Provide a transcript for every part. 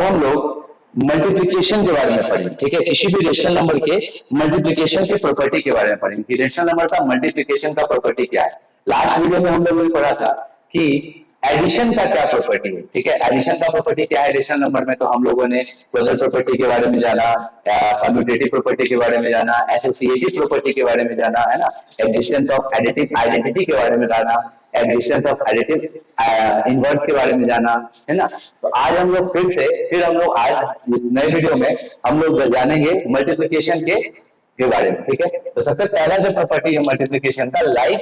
हम लोग मल्टीप्लिकेशन के बारे में पढ़ेंगे, ठीक है। किसी भी रेशनल नंबर के मल्टीप्लिकेशन के प्रॉपर्टी के बारे में पढ़ेंगे कि रेशनल नंबर का मल्टीप्लिकेशन का प्रॉपर्टी क्या है। लास्ट वीडियो में हम लोगों ने पढ़ा था कि एडिशन का क्या प्रॉपर्टी है, ठीक है। एडिशन का प्रॉपर्टी क्या है रेशनल नंबर में, तो हम लोगों ने क्लोजर प्रॉपर्टी के बारे में जाना, कम्यूटेटिव प्रॉपर्टी के बारे में जाना, एसोसिएटिव प्रॉपर्टी के बारे में जाना, है ना, एग्जिस्टेंस ऑफ एडिटिव आइडेंटिटी के बारे में जाना, एग्जिस्टेंस ऑफ एडिटिव इनवर्स के बारे में जाना, है ना। तो आज हम लोग फिर हम लोग आज नए वीडियो में हम लोग जानेंगे मल्टीप्लिकेशन के बारे में, ठीक है। तो सबसे पहला जो प्रॉपर्टी है मल्टीप्लिकेशन का, लाइक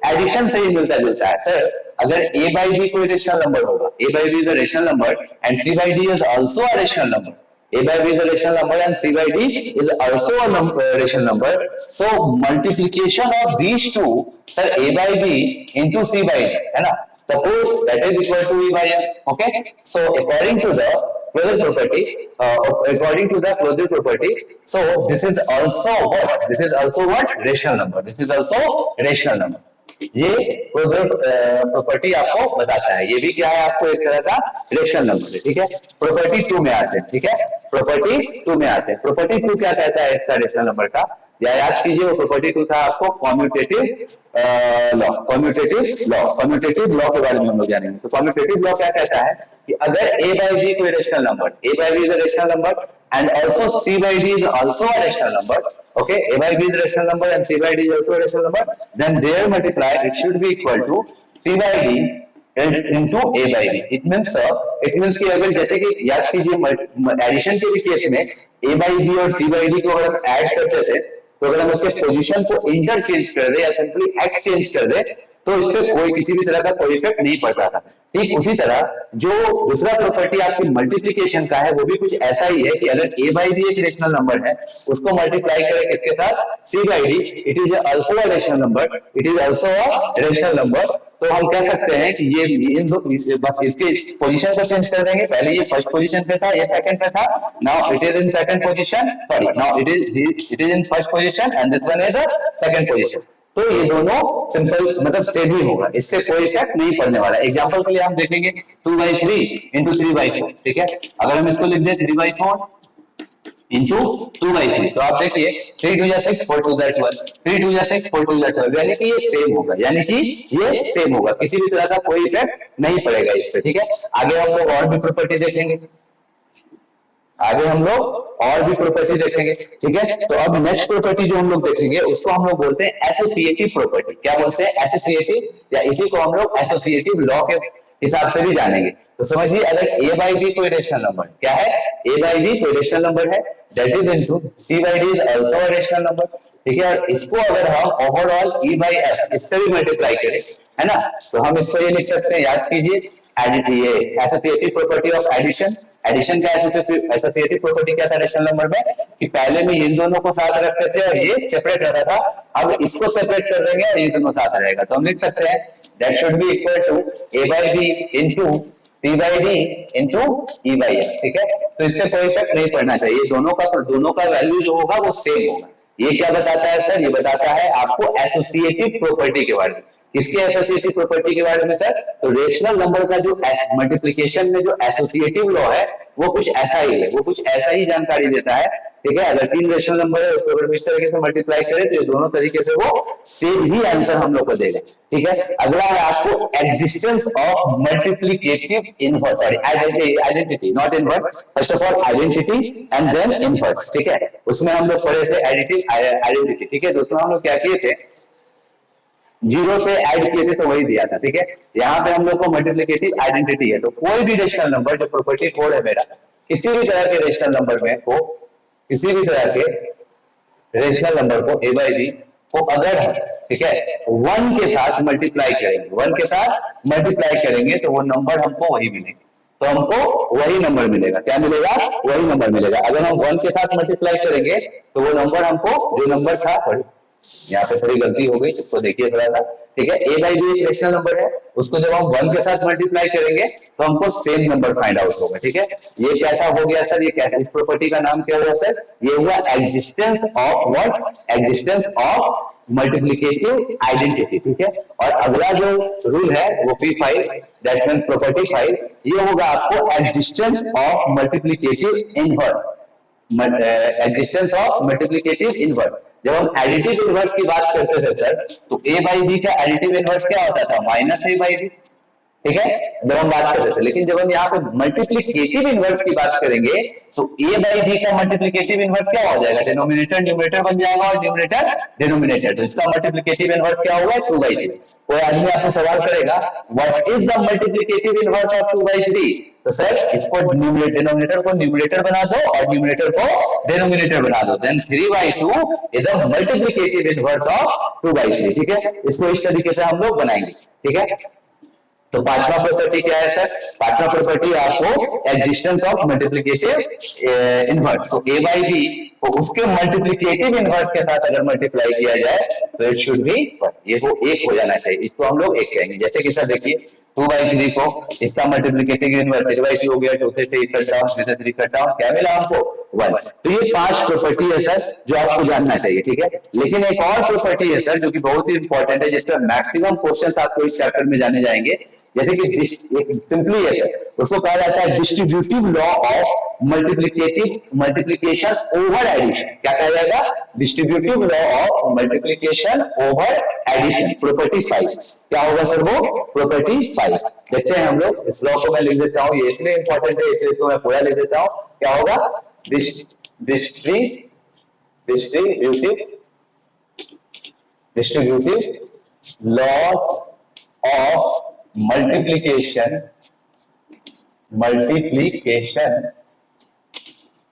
एडिशन से ही मिलता जुलता है। सर अगर a by b कोई रेशनल नंबर होगा, a by b is a rational number and c by d is also a rational number, a by b is a rational number and c by d is also a rational number, so multiplication of these two, sir, a by b into c by d, है ना, suppose that is equal to e by f, okay। So according to the closure property, so this is also what rational number, this is also rational number। ये closure property आपको बताता है, ये भी क्या है, आपको एक तरह का रेशनल नंबर है, ठीक है। प्रॉपर्टी 2 में आते हैं, ठीक है, प्रॉपर्टी 2 में आते हैं। प्रॉपर्टी 2 क्या कहता है इसका रेशनल नंबर का, या याद कीजिए वो प्रॉपर्टी 2 था आपको कम्यूटेटिव लॉ के बारे में हम लोग जानेंगे। तो कम्यूटेटिव लॉ क्या कहता है कि अगर a by b कोई rational number, a by b is a rational number and also c by d is also a rational number, okay, a by b is a rational number and c by d is also a rational number, then their multiply it should be equal to c by d into a by b। it means कि अगर जैसे कि याद कीजिए addition के भी case में a by b और c by d को अगर हम ऐड करते थे, तो अगर हम उसके पोजीशन को इंटरचेंज कर दे या सिंपली एक्सचेंज कर दे तो इस पे कोई किसी भी तरह का कोई इफेक्ट नहीं पड़ता था। ठीक उसी तरह जो दूसरा प्रॉपर्टी आपकी मल्टीप्लिकेशन का है वो भी कुछ ऐसा ही है कि अगर a by b एक रेशनल नंबर है, उसको मल्टीप्लाई करें किसके साथ, c by d, it is also a rational number, it is also a rational number. तो हम कह सकते हैं कि ये इन दो बस इसके पोजीशन को चेंज कर देंगे, पहले ये फर्स्ट पोजीशन पे था, ये सेकंड पे था, now it is in second position, sorry now it is in first position and this one is the second position. तो ये दोनों सिंपल मतलब सेम ही होगा, इससे कोई इफेक्ट नहीं पड़ने वाला। एग्जांपल के लिए हम देखेंगे 2/3 into 3/4, ठीक है। अगर हम इसको लिख दें 3/4 into 2/3, तो आप देखिए 3 2 6 4 2 12, 3 2 6 4 2 12, यानी कि ये सेम होगा, यानी कि ये सेम होगा, किसी भी तरह का कोई इफेक्ट नहीं पड़ेगा इस पे, ठीक है। आगे हम लोग और भी प्रॉपर्टी देखेंगे, ठीक है। तो अब नेक्स्ट प्रॉपर्टी जो हम लोग देखेंगे उसको हम लोग बोलते हैं एसोसिएटिव प्रॉपर्टी। क्या बोलते हैं, एसोसिएटिव, या इसी को हम लोग एसोसिएटिव लॉ के हिसाब से भी जानेंगे। तो समझिए अगर a by b कोई रेशनल नंबर, क्या है, a by b कोई रेशनल नंबर है, that is into c by d is also a rational number, ठीक है। और इसको अगर हम ओवरऑल e by f इससे भी मल्टीप्लाई करें, है ना, तो हम इसको ये लिख सकते हैं, याद कीजिए associative property of addition. Addition का एसोसिएटिव प्रॉपर्टी क्या था रेशनल नंबर में, कि पहले में इन दोनों को साथ रखते थे और ये सेपरेट रहता था, अब इसको सेपरेट कर देंगे और ये दोनों साथ रहेगा। तो हम लिख सकते हैं that should be equal to a by b into c by d into e by f, ठीक है। तो इससे कोई इफेक्ट नहीं पड़ना चाहिए, दोनों का वैल्यू जो होगा वो सेम होगा। ये क्या बताता है सर, ये बताता है आपको एसोसिएटिव प्रॉपर्टी के बारे में। किसके एसोसिएटिव प्रॉपर्टी के बारे में सर, तो रेशनल नंबर का जो मल्टीप्लिकेशन में जो एसोसिएटिव लॉ है वो कुछ ऐसा ही है, वो कुछ ऐसा ही जानकारी देता है, ठीक है। अगर 3 रेशनल नंबर है उसको अगर इस तरीके से मल्टीप्लाई करें तो ये दोनों तरीके से वो सेम ही आंसर हम लोग को देगा, ठीक है। अगला है आपको existence of multiplicative inverse, sorry identity, not inverse, first of all identity and then inverse, ठीक है। उसमें हम लोग पढ़े थे एडिटिव आइडेंटिटी, ठीक है। दोस्तों हम लोग क्या किए थे, 0 से ऐड किए थे तो वही दिया था, ठीक है। यहाँ पे हम लोग को मल्टीप्लिकेटिव आइडेंटिटी है, तो कोई भी रेशनल नंबर जो प्रॉपर्टी कोड है मेरा, किसी भी तरह के रेशनल नंबर में को, किसी भी तरह के रेशनल नंबर को a by b को अगर हम, ठीक है, 1 के साथ मल्टीप्लाई करेंगे, 1 के साथ मल्टीप्लाई करेंगे तो वो नंबर हमको वही मिलेगा, तो हमको वही नंबर मिलेगा। क्या मिलेगा, वही नंबर मिलेगा। अगर हम 1 के साथ मल्टीप्लाई करेंगे तो वो नंबर हमको, जो नंबर था, यहाँ पे थोड़ी गलती हो गई, इसको देखिए थोड़ा सा, ठीक है। ए बाई बी एक रेशनल नंबर है, उसको जब हम 1 के साथ मल्टीप्लाई करेंगे तो हमको सेम नंबर फाइंड आउट होगा, ठीक है। ये कैसा हो गया सर, ये कैसा, इस प्रॉपर्टी का नाम क्या हुआ सर, ये हुआ existence of what, existence of multiplicative identity, ठीक है। और अगला जो रूल है वो P5, दैट मींस प्रॉपर्टी 5, ये होगा आपको existence of multiplicative inverse, existence of multiplicative inverse. जब हम एडिटिव इनवर्स की बात करते थे सर, तो ए बाई बी का एडिटिव इनवर्स क्या होता था, माइनस ए बाई बी, ठीक है, जब हम बात करते थे। लेकिन जब हम यहाँ पे मल्टीप्लिकेटिव इनवर्स की बात करेंगे तो ए बाई बी का मल्टीप्लिकेटिव इनवर्स क्या हो जाएगा, डिनोमिनेटर न्यूमरेटर बन जाएगा और न्यूमरेटर डिनोमिनेटर, तो इसका मल्टीप्लिकेटिव इनवर्स क्या होगा, 2/3। कोई आदमी आपसे सवाल करेगा what is the multiplicative inverse of 2/3, तो सर इसको डिनोमिनेटर को न्यूमरेटर बना दो और न्यूमरेटर को डिनोमिनेटर बना दो, then 3/2 is a multiplicative inverse of 2/3, ठीक है। इसको इस तरीके से हम लोग बनाएंगे, ठीक है। तो पांचवा प्रॉपर्टी क्या है सर, पांचवा प्रॉपर्टी आपको एग्जिस्टेंस ऑफ मल्टीप्लिकेटिव इनवर्स, तो ए बाई बी को उसके मल्टीप्लिकेटिव इनवर्स के साथ अगर मल्टीप्लाई किया जाए तो इट शुड बी, ये हो एक हो जाना चाहिए, इसको हम लोग एक कहेंगे। जैसे कि सर देखिए 2/3 को इसका मल्टीप्लिकेटिव इनवर्स 3/2 हो गया, 2 से 3 कट डाउन, 3 से 3 कट डाउन, क्या मिला हमको 1। तो ये 5 प्रॉपर्टी है सर जो आपको जानना चाहिए, ठीक है। लेकिन एक और प्रॉपर्टी है सर जो कि बहुत ही इंपॉर्टेंट है, जिसका मैक्सिमम क्वेश्चंस आपको इस चैप्टर में जाने जाएंगे, जैसे कि सिंपली है सर, उसको कहा जाता है distributive law of multiplication over addition. क्या कहा जाएगा, distributive law of multiplication over addition, property 5। क्या होगा सर वो, प्रॉपर्टी 5। देखते हैं हम लोग, इस लॉ को मैं लिख देता हूं, ये इसलिए इंपॉर्टेंट है इसलिए तो मैं पूरा लिख देता हूं। क्या होगा, distributive law of multiplication,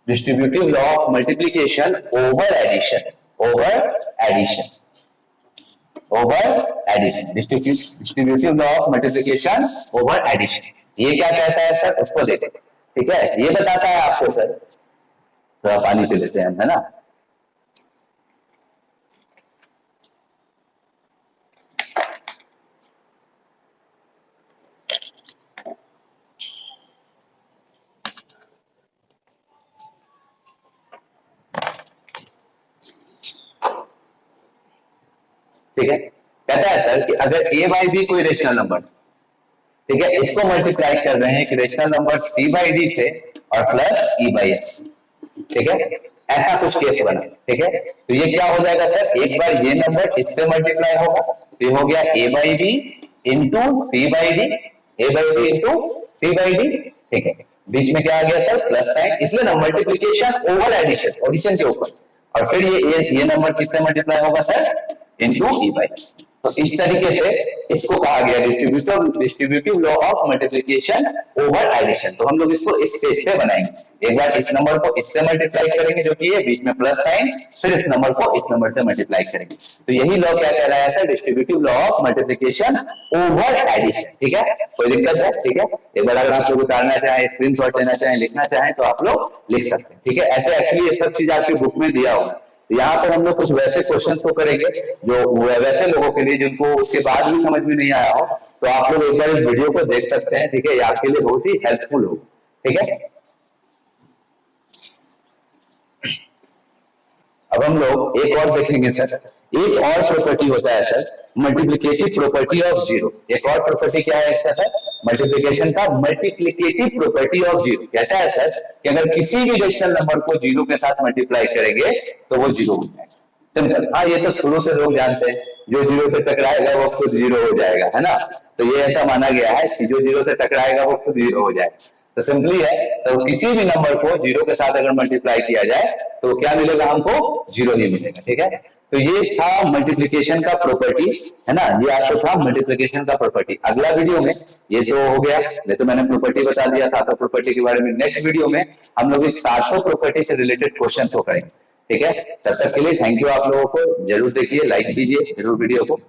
distributive law of multiplication over addition, distributive law of multiplication over addition. ये क्या कहता है सर, उसको देखो, ठीक है। ये बताता है आपको सर, थोड़ा पानी पी लेते हैं हम, है ना। ठीक है, कहता है सर कि अगर ए बाई बी कोई रेशनल नंबर, ठीक है, इसको मल्टीप्लाई कर रहे हैं कि rational number c by d से और प्लस ई बाई एक्स, ठीक है, ऐसा कुछ केस बना, ठीक है। तो ये क्या हो जाएगा सर, एक बार ये नंबर इससे मल्टीप्लाई होगा, तो ये हो गया A by B into C by D, A by B into C by D, ठीक है। बीच में क्या आ गया सर, प्लस साइन, इसलिए ना मल्टीप्लिकेशन ओवर एडिशन, एडिशन के ऊपर, और फिर ये नंबर किससे मल्टीप्लाई होगा सर, इनटू ई बाई। तो इस तरीके से इसको कहा गया distributive law of multiplication over addition. तो हम लोग इसको इस पेज पे बनाएंगे, एक बार इस नंबर को इससे मल्टीप्लाई करेंगे जो कि ये बीच में प्लस साइन, फिर इस नंबर को इस नंबर से मल्टीप्लाई करेंगे। तो यही लॉ क्या कहलाया है, distributive law of multiplication over addition, ठीक है। कोई दिक्कत है, ठीक है। एक बार अगर आप लोग उतारना चाहें, स्क्रीनशॉट लेना चाहें, लिखना चाहें तो आप लोग लिख सकते हैं, ठीक है। ऐसे एक्चुअली ये सब चीज आपकी बुक में दिया होगा। यहाँ पर हम लोग कुछ वैसे क्वेश्चंस को करेंगे जो वैसे लोगों के लिए जिनको उसके बाद भी समझ में नहीं आया हो, तो आप लोग एक बार इस वीडियो को देख सकते हैं, ठीक है। ये आपके लिए बहुत ही हेल्पफुल हो, ठीक है। अब हम लोग एक और देखेंगे सर, एक और प्रॉपर्टी होता है sir, multiplicative property of zero. एक और प्रॉपर्टी क्या है इसका सर, मल्टीप्लिकेशन का मल्टीप्लिकेटिव प्रॉपर्टी ऑफ जीरो। कहता है सर कि अगर किसी भी रेशनल नंबर को जीरो के साथ मल्टीप्लाई करेंगे तो वो जीरो हो जाएगा, सिंपल। हाँ, ये तो शुरू से लोग जानते हैं, जो जीरो से टकराएगा वो खुद जीरो हो जाएगा, है ना। तो ये ऐसा माना गया है कि जो जीरो से टकराएगा वो खुद जीरो हो जाएगा। तो सिंपली है, तो किसी भी नंबर को जीरो के साथ अगर मल्टीप्लाई किया जाए तो क्या मिलेगा, हमको जीरो ही मिलेगा, ठीक है। तो ये था मल्टीप्लिकेशन का प्रॉपर्टी, है ना। ये आपको था मल्टीप्लिकेशन का प्रॉपर्टी। अगला वीडियो में ये तो हो गया, ये तो मैंने प्रॉपर्टी बता दिया, सातों प्रॉपर्टी के बारे में। नेक्स्ट वीडियो में हम लोग इस सातों प्रॉपर्टी से रिलेटेड क्वेश्चन को करेंगे, ठीक है। तब तक के लिए थैंक यू आप लोगों को, जरूर देखिए, लाइक कीजिए जरूर वीडियो को।